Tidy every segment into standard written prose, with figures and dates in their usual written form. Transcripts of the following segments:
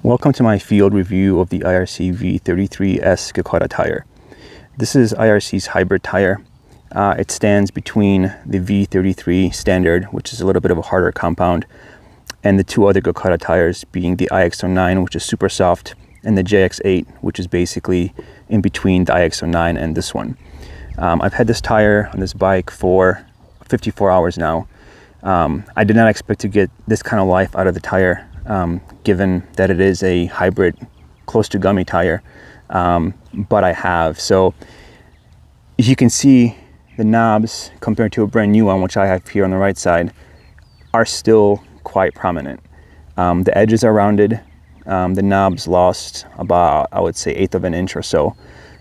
Welcome to my field review of the IRC VE-33S Gekkota tire. This is IRC's hybrid tire. It stands between the VE-33 standard, which is a little bit of a harder compound, and the two other Gekkota tires being the IX09, which is super soft, and the JX8, which is basically in between the IX09 and this one. I've had this tire on this bike for 54 hours now. I did not expect to get this kind of life out of the tire, given that it is a hybrid close to gummy tire, but I have. So as you can see, the knobs compared to a brand new one, which I have here on the right side, are still quite prominent. The edges are rounded. The knobs lost about, I would say, 1/8 of an inch or so,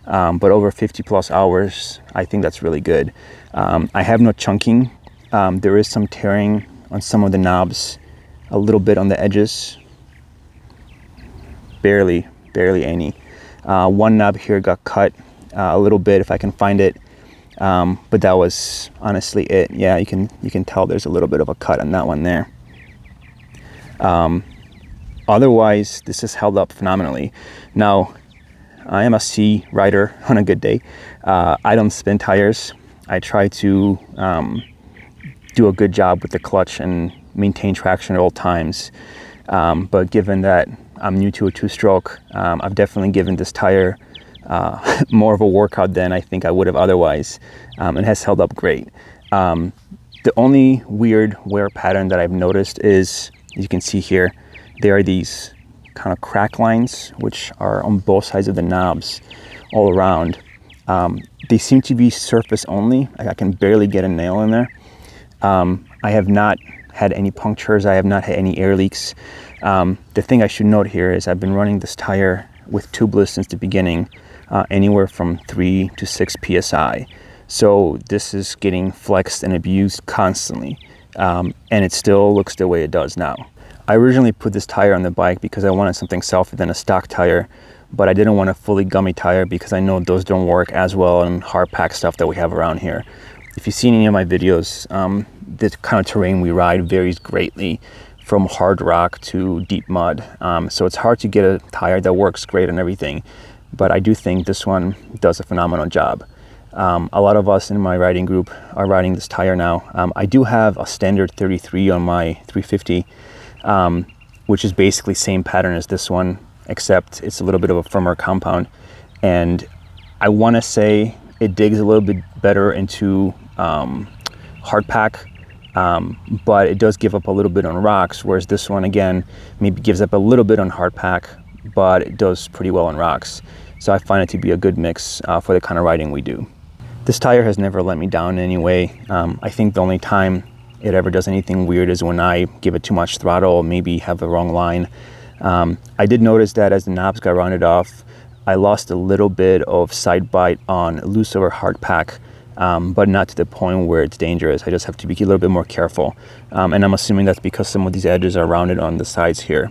but over 50 plus hours, I think that's really good. I have no chunking. There is some tearing on some of the knobs, a little bit on the edges, barely any. One knob here got cut a little bit, if I can find it, but that was honestly it. Yeah, you can tell there's a little bit of a cut on that one there. Otherwise, this has held up phenomenally. Now, I am a C rider on a good day. I don't spin tires. I try to do a good job with the clutch and maintain traction at all times. But given that I'm new to a two-stroke, I've definitely given this tire more of a workout than I think I would have otherwise. It has held up great. The only weird wear pattern that I've noticed is, as you can see here, there are these kind of crack lines, which are on both sides of the knobs all around. They seem to be surface only. I can barely get a nail in there. I have not had any punctures. I have not had any air leaks. The thing I should note here is I've been running this tire with tubeless since the beginning, anywhere from 3 to 6 PSI. So this is getting flexed and abused constantly, and it still looks the way it does now. I originally put this tire on the bike because I wanted something softer than a stock tire, but I didn't want a fully gummy tire because I know those don't work as well on hard pack stuff that we have around here. If you've seen any of my videos, the kind of terrain we ride varies greatly from hard rock to deep mud. So it's hard to get a tire that works great on everything, but I do think this one does a phenomenal job. A lot of us in my riding group are riding this tire now. I do have a standard 33 on my 350, which is basically same pattern as this one, except it's a little bit of a firmer compound. And I want to say it digs a little bit better into hard pack, but it does give up a little bit on rocks, whereas this one, again, maybe gives up a little bit on hard pack, but it does pretty well on rocks. So I find it to be a good mix for the kind of riding we do. This tire has never let me down in any way. I think the only time it ever does anything weird is when I give it too much throttle or maybe have the wrong line. I did notice that as the knobs got rounded off, I lost a little bit of side bite on loose over hard pack, but not to the point where it's dangerous. I just have to be a little bit more careful. And I'm assuming that's because some of these edges are rounded on the sides here.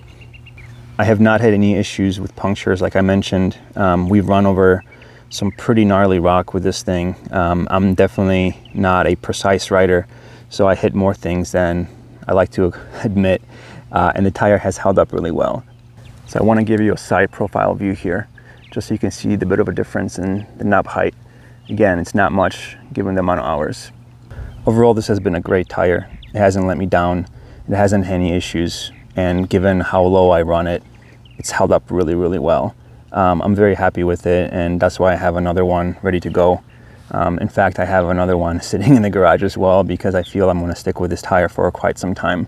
I have not had any issues with punctures, like I mentioned. We've run over some pretty gnarly rock with this thing. I'm definitely not a precise rider, so I hit more things than I like to admit, and the tire has held up really well. So I want to give you a side profile view here, just so you can see the bit of a difference in the knob height. Again, it's not much given the amount of hours. Overall, this has been a great tire. It hasn't let me down. It hasn't had any issues, and given how low I run it, it's held up really, really well. I'm very happy with it, and that's why I have another one ready to go. In fact, I have another one sitting in the garage as well because I feel I'm going to stick with this tire for quite some time.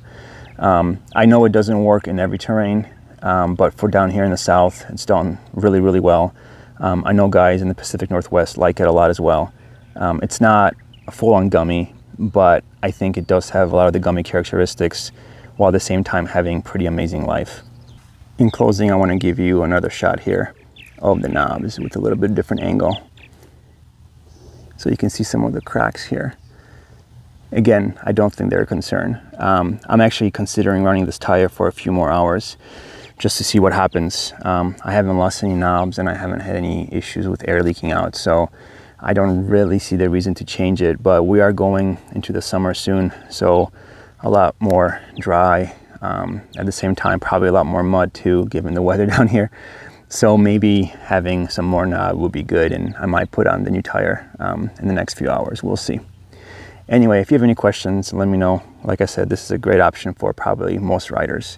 I know it doesn't work in every terrain, but for down here in the South, it's done really, really well. I know guys in the Pacific Northwest like it a lot as well. It's not a full-on gummy, but I think it does have a lot of the gummy characteristics while at the same time having pretty amazing life. In closing, I want to give you another shot here of the knobs with a little bit different angle, so you can see some of the cracks here. Again, I don't think they're a concern. I'm actually considering running this tire for a few more hours just to see what happens. I haven't lost any knobs and I haven't had any issues with air leaking out, so I don't really see the reason to change it. But we are going into the summer soon, so a lot more dry At the same time, probably a lot more mud too, given the weather down here. So maybe having some more knob would be good, and I might put on the new tire in the next few hours. We'll see. Anyway, if you have any questions, let me know. Like I said, this is a great option for probably most riders.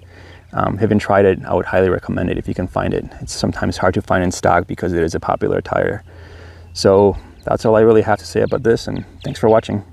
Haven't tried it, I would highly recommend it if you can find it. It's sometimes hard to find in stock because it is a popular tire. So that's all I really have to say about this, and thanks for watching.